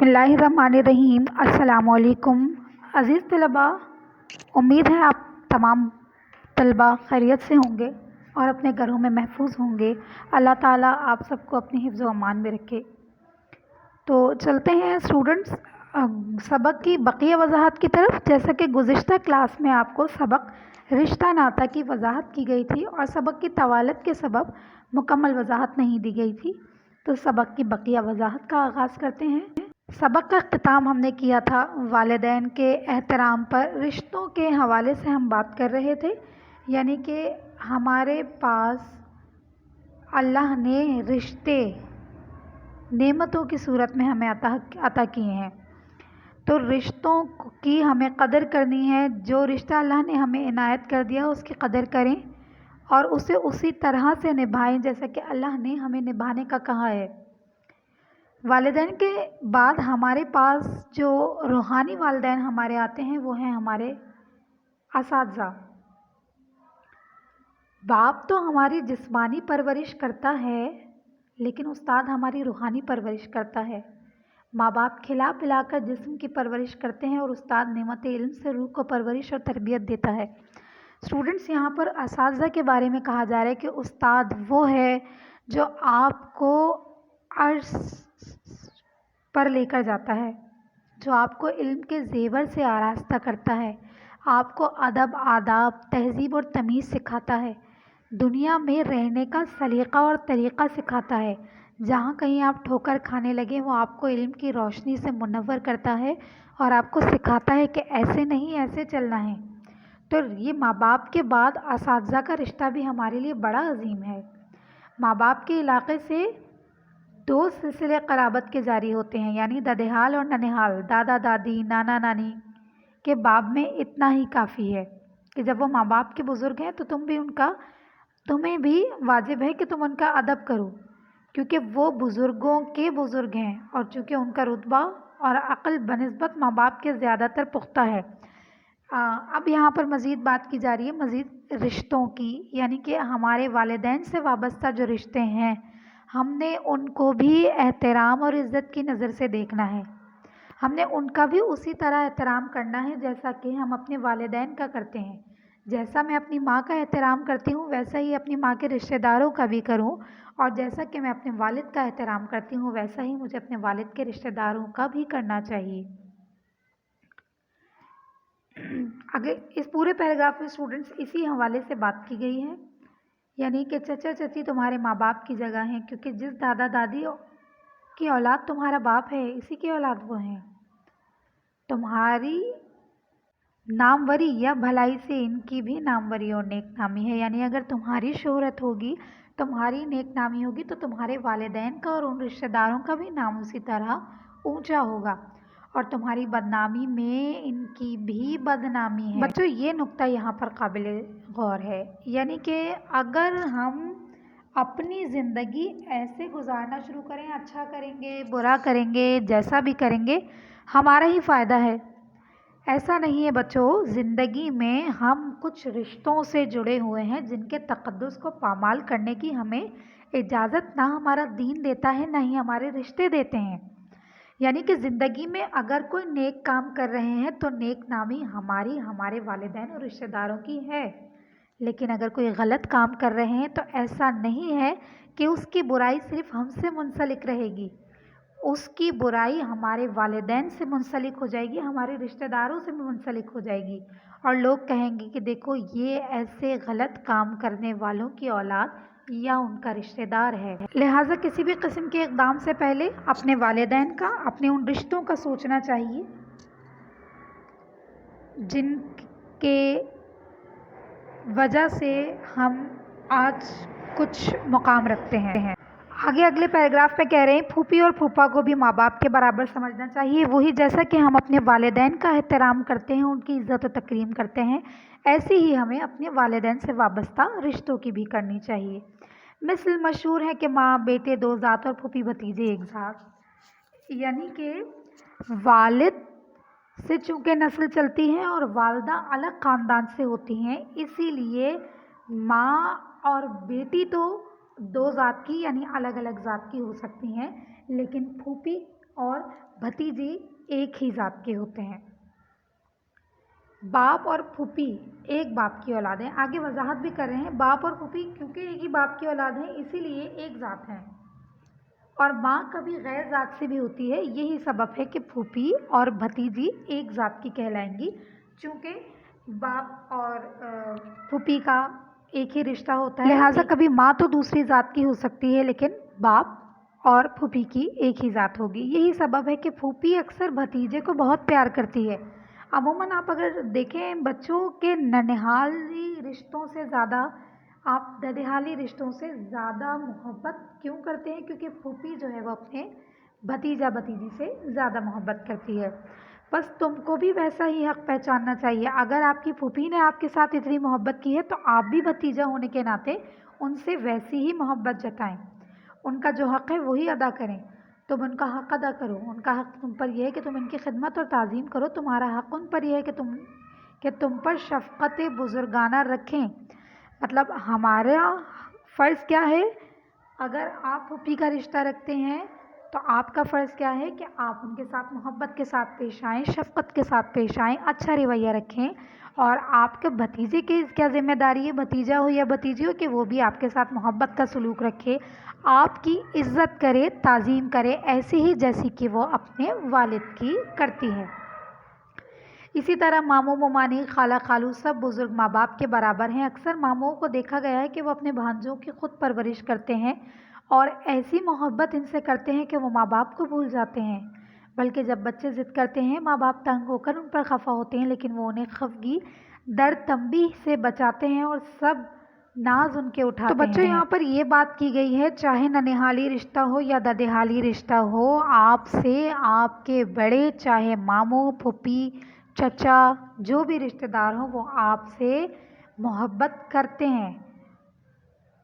बिस्मिल्लाहिर्रहमानिर्रहीम। अस्सलाम वालेकुम अज़ीज़ तलबा, उम्मीद है आप तमाम तलबा खैरियत से होंगे और अपने घरों में महफूज होंगे। अल्लाह ताला आप सबको अपनी हिफ्ज़ व अमान में रखे। तो चलते हैं स्टूडेंट्स सबक की बक़िया वजाहत की तरफ। जैसा कि गुज़िश्ता क्लास में आपको सबक रिश्ता नाता की वजाहत की गई थी और सबक की तवालत के सबब मुकम्मल वजाहत नहीं दी गई थी, तो सबक की बक़िया वजाहत का आगाज़ करते हैं। सबक का इख्तिताम हमने किया था वालिदैन के एहतराम पर। रिश्तों के हवाले से हम बात कर रहे थे, यानी कि हमारे पास अल्लाह ने रिश्ते नेमतों की सूरत में हमें अता किए हैं, तो रिश्तों की हमें कदर करनी है। जो रिश्ता अल्लाह ने हमें इनायत कर दिया उसकी कदर करें और उसे उसी तरह से निभाएं जैसा कि अल्लाह ने हमें निभाने का कहा है। वालिदैन के बाद हमारे पास जो रूहानी वालिदैन हमारे आते हैं वो हैं हमारे असातिज़ा। बाप तो हमारी जिस्मानी परवरिश करता है, लेकिन उस्ताद हमारी रूहानी परवरिश करता है। माँ बाप खिला पिलाकर जिस्म की परवरिश करते हैं और उस्ताद नेमत इल्म से रूह को परवरिश और तरबियत देता है। स्टूडेंट्स, यहाँ पर असातिज़ा के बारे में कहा जा रहा है कि उस्ताद वो है जो आपको अर्श पर लेकर जाता है, जो आपको इल्म के ज़ेवर से आरास्ता करता है, आपको अदब, आदाब, तहज़ीब और तमीज़ सिखाता है, दुनिया में रहने का सलीक़ा और तरीक़ा सिखाता है। जहाँ कहीं आप ठोकर खाने लगे वो आपको इल्म की रोशनी से मुनव्वर करता है और आपको सिखाता है कि ऐसे नहीं, ऐसे चलना है। तो ये माँ बाप के बाद असातिज़ा का रिश्ता भी हमारे लिए बड़ा अजीम है। माँ बाप के इलाक़े से दो सिलसिले क़राबत के जारी होते हैं, यानी ददेहाल और ननिहाल। दादा दादी, नाना नानी के बाब में इतना ही काफ़ी है कि जब वो माँ बाप के बुज़ुर्ग हैं तो तुम्हें भी वाजिब है कि तुम उनका अदब करो, क्योंकि वो बुज़ुर्गों के बुज़ुर्ग हैं और चूँकि उनका रुतबा और अक़ल बनिस्बत माँ बाप के ज़्यादातर पुख्ता है। अब यहाँ पर मज़ीद बात की जा रही है मज़ीद रिश्तों की, यानी कि हमारे वालिदैन से वाबस्ता जो रिश्ते हैं हमने उनको भी एहतराम और इज़्ज़त की नज़र से देखना है। हमने उनका भी उसी तरह एहतराम करना है जैसा कि हम अपने वालिदैन का करते हैं। जैसा मैं अपनी माँ का एहतराम करती हूँ वैसा ही अपनी माँ के रिश्तेदारों का भी करूँ, और जैसा कि मैं अपने वालिद का एहतराम करती हूँ वैसा ही मुझे अपने वालिद के रिश्तेदारों का भी करना चाहिए। आगे इस पूरे पैराग्राफ में स्टूडेंट्स इसी हवाले से बात की गई है, यानी कि चचा चची तुम्हारे माँ बाप की जगह हैं, क्योंकि जिस दादा दादी की औलाद तुम्हारा बाप है इसी की औलाद वो हैं। तुम्हारी नामवरी या भलाई से इनकी भी नामवरी और नेक नामी है, यानी अगर तुम्हारी शोहरत होगी, तुम्हारी नेक नामी होगी, तो तुम्हारे वालिदैन का और उन रिश्तेदारों का भी नाम उसी तरह ऊंचा होगा और तुम्हारी बदनामी में इनकी भी बदनामी है। बच्चों, ये नुक्ता यहाँ पर काबिल गौर है, यानी कि अगर हम अपनी ज़िंदगी ऐसे गुजारना शुरू करें, अच्छा करेंगे बुरा करेंगे जैसा भी करेंगे हमारा ही फ़ायदा है। ऐसा नहीं है बच्चों, ज़िंदगी में हम कुछ रिश्तों से जुड़े हुए हैं जिनके तक़द्दुस को पामाल करने की हमें इजाज़त ना हमारा दीन देता है ना ही हमारे रिश्ते देते हैं। यानी कि ज़िंदगी में अगर कोई नेक काम कर रहे हैं तो नेक नामी हमारी, हमारे वालिदैन और रिश्तेदारों की है, लेकिन अगर कोई गलत काम कर रहे हैं तो ऐसा नहीं है कि उसकी बुराई सिर्फ हमसे मुंसलिक रहेगी, उसकी बुराई हमारे वालिदैन से मुंसलिक हो जाएगी, हमारे रिश्तेदारों से भी मुंसलिक हो जाएगी और लोग कहेंगे कि देखो ये ऐसे गलत काम करने वालों की औलाद या उनका रिश्तेदार है। लिहाजा किसी भी किस्म के इक़दाम से पहले अपने वालिदैन का, अपने उन रिश्तों का सोचना चाहिए जिनके वजह से हम आज कुछ मुकाम रखते हैं। आगे अगले पैराग्राफ पे कह रहे हैं फूफी और फूफा को भी माँ बाप के बराबर समझना चाहिए। वही जैसा कि हम अपने वालिदैन का एहतराम करते हैं, उनकी इज़्ज़त और तकरीम करते हैं, ऐसे ही हमें अपने वालिदैन से वाबस्ता रिश्तों की भी करनी चाहिए। मिसल मशहूर है कि माँ बेटे दो ज़ात और फूफी भतीजे एक ज़ात, यानी कि वालिद से चूँकि नस्ल चलती है और वालदा अलग ख़ानदान से होती हैं, इसीलिए माँ और बेटी तो दो ज़ात की यानी अलग अलग ज़ात की हो सकती हैं, लेकिन फूफी اور भतीजे एक ही ज़ात के होते हैं। बाप और फूफी एक बाप की औलाद हैं। आगे वजाहत भी कर रहे हैं, बाप और फूफी क्योंकि एक ही बाप की औलाद हैं इसीलिए एक ज़ात हैं। और माँ कभी गैर ज़ात से भी होती है, यही सबब है कि फूफी और भतीजी एक ज़ात की कहलाएंगी। चूँकि बाप और फूफी का एक ही रिश्ता होता है, लिहाजा कभी माँ तो दूसरी ज़ात की हो सकती है लेकिन बाप और फूफी की एक ही ज़ात होगी। यही सबब है कि फूफी अक्सर भतीजे को बहुत प्यार करती है। अमूमन आप अगर देखें बच्चों के ननिहाली रिश्तों से ज़्यादा आप ददिहाली रिश्तों से ज़्यादा मोहब्बत क्यों करते हैं? क्योंकि फूफी जो है वो अपने भतीजा भतीजी से ज़्यादा मोहब्बत करती है। बस तुमको भी वैसा ही हक़ पहचानना चाहिए। अगर आपकी फूफी ने आपके साथ इतनी मोहब्बत की है तो आप भी भतीजा होने के नाते उनसे वैसी ही मोहब्बत जताएं। उनका जो हक़ है वही अदा करें। तुम उनका हक़ अदा करो। उनका हक़ तुम पर यह है कि तुम इनकी खिदमत और ताज़ीम करो। तुम्हारा हक़ उन पर यह है कि तुम पर शफ़क़त बुज़ुर्गाना रखें। मतलब हमारा फ़र्ज़ क्या है? अगर आप फूफी का रिश्ता रखते हैं तो आपका फ़र्ज़ क्या है कि आप उनके साथ मोहब्बत के साथ पेश आएँ, शफ़क़त के साथ पेश आएँ, अच्छा रवैया रखें। और आपके भतीजे की क्या ज़िम्मेदारी है, भतीजा हो या भतीजी हो, कि वो भी आपके साथ मोहब्बत का सलूक रखे, आपकी इज़्ज़त करे, ताज़ीम करे, ऐसे ही जैसी कि वो अपने वालिद की करती है। इसी तरह मामू ममानी खाला खालू सब बुज़ुर्ग माँ बाप के बराबर हैं। अक्सर मामूओं को देखा गया है कि वो अपने भांजों की ख़ुद परवरिश करते हैं और ऐसी मोहब्बत इनसे करते हैं कि वो माँ बाप को भूल जाते हैं। बल्कि जब बच्चे ज़िद करते हैं माँ बाप तंग होकर उन पर खफा होते हैं, लेकिन वो उन्हें खफगी दर तंबीह से बचाते हैं और सब नाज उनके उठाते हैं। तो बच्चों यहाँ पर ये बात की गई है, चाहे ननिहाली रिश्ता हो या ददिहाली रिश्ता हो, आपसे आपके बड़े चाहे मामू फूफी चचा जो भी रिश्तेदार हो वो आपसे मोहब्बत करते हैं।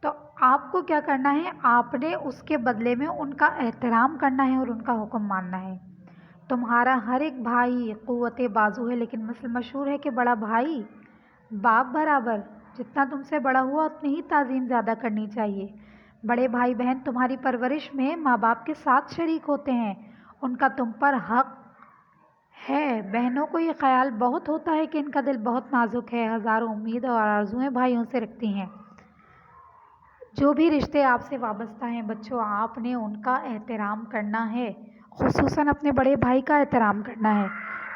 तो आपको क्या करना है? आपने उसके बदले में उनका एहतराम करना है और उनका हुक्म मानना है। तुम्हारा हर एक भाई क़ुव्वते बाजू है, लेकिन मिसल मशहूर है कि बड़ा भाई बाप बराबर। जितना तुमसे बड़ा हुआ उतनी ही ताज़ीम ज़्यादा करनी चाहिए। बड़े भाई बहन तुम्हारी परवरिश में माँ बाप के साथ शरीक होते हैं, उनका तुम पर हक़ है। बहनों को ये ख्याल बहुत होता है कि इनका दिल बहुत नाजुक है, हज़ारों उम्मीद और आरज़ुएँ भाइयों से रखती हैं। जो भी रिश्ते आपसे वाबस्ता हैं बच्चों, आपने उनका एहतराम करना है, ख़ुसूसन अपने बड़े भाई का एहतराम करना है,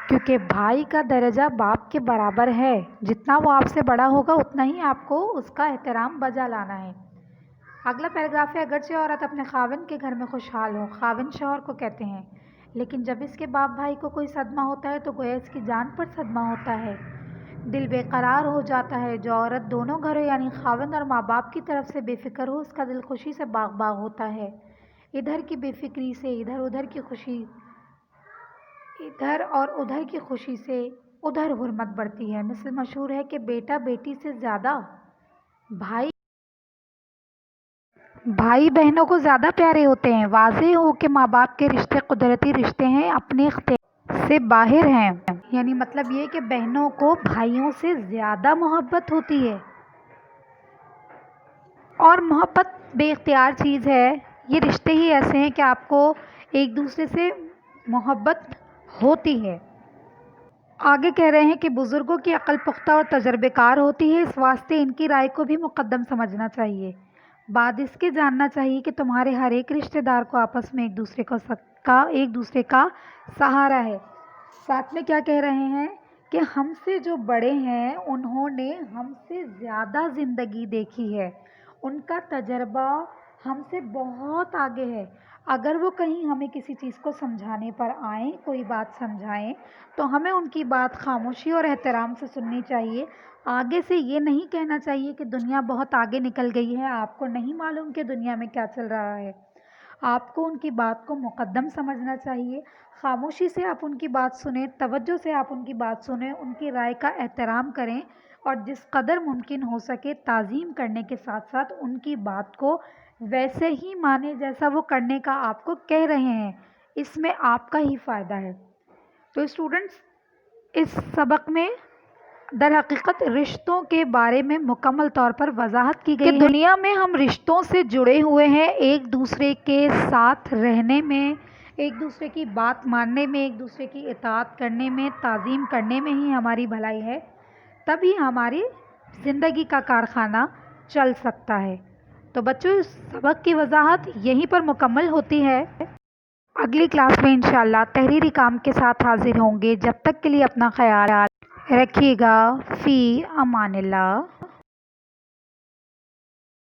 क्योंकि भाई का दर्जा बाप के बराबर है। जितना वो आपसे बड़ा होगा उतना ही आपको उसका एहतराम बजा लाना है। अगला पैराग्राफ है, अगरचे औरत अपने खाविन के घर में खुशहाल हो, खाविन शौहर को कहते हैं, लेकिन जब इसके बाप भाई को कोई सदमा होता है तो गोया इसकी जान पर सदमा होता है, दिल बेकरार हो जाता है। जो औरत दोनों घरों यानी खाविन और माँ बाप की तरफ से बेफिक्र हो, उसका दिल खुशी से बाग बाग होता है। इधर की बेफिक्री से इधर और उधर की खुशी से उधर हुर्मत बढ़ती है। मिसल मशहूर है कि बेटा बेटी से ज़्यादा भाई बहनों को ज़्यादा प्यारे होते हैं। वाज़ेह हो कि माँ बाप के रिश्ते कुदरती रिश्ते हैं, अपने इख्तियार से बाहर हैं। यानी मतलब ये कि बहनों को भाइयों से ज़्यादा मोहब्बत होती है और मोहब्बत बेइख्तियार चीज़ है। ये रिश्ते ही ऐसे हैं कि आपको एक दूसरे से मोहब्बत होती है। आगे कह रहे हैं कि बुज़ुर्गों की अक्ल पुख्ता और तजर्बेकार होती है, इस वास्ते इनकी राय को भी मुक़द्दम समझना चाहिए। बाद इसके जानना चाहिए कि तुम्हारे हर एक रिश्तेदार को आपस में एक दूसरे का सहारा है। साथ में क्या कह रहे हैं कि हमसे जो बड़े हैं उन्होंने हमसे ज़्यादा ज़िंदगी देखी है, उनका तजर्बा हमसे बहुत आगे है। अगर वो कहीं हमें किसी चीज़ को समझाने पर आएँ, कोई बात समझाएं, तो हमें उनकी बात खामोशी और एहतराम से सुननी चाहिए। आगे से ये नहीं कहना चाहिए कि दुनिया बहुत आगे निकल गई है, आपको नहीं मालूम कि दुनिया में क्या चल रहा है। आपको उनकी बात को मुक़द्दम समझना चाहिए। खामोशी से आप उनकी बात सुनें, तवज्जो से आप उनकी बात सुनें, उनकी राय का एहतराम करें और जिस कदर मुमकिन हो सके ताज़ीम करने के साथ साथ उनकी बात को वैसे ही माने जैसा वो करने का आपको कह रहे हैं। इसमें आपका ही फ़ायदा है। तो स्टूडेंट्स, इस सबक में दर हकीकत रिश्तों के बारे में मुकम्मल तौर पर वजाहत की गई है कि दुनिया में हम रिश्तों से जुड़े हुए हैं, एक दूसरे के साथ रहने में, ایک دوسرے کی بات ماننے میں، ایک دوسرے کی اطاعت کرنے میں، تعظیم کرنے میں ہی ہماری بھلائی ہے، تبھی ہماری زندگی کا کارخانہ چل سکتا ہے۔ تو بچوں، اس سبق کی وضاحت یہیں پر مکمل ہوتی ہے۔ اگلی کلاس میں انشاءاللہ تحریری کام کے ساتھ حاضر ہوں گے۔ جب تک کے لیے اپنا خیال رکھیے گا۔ فی امان اللہ۔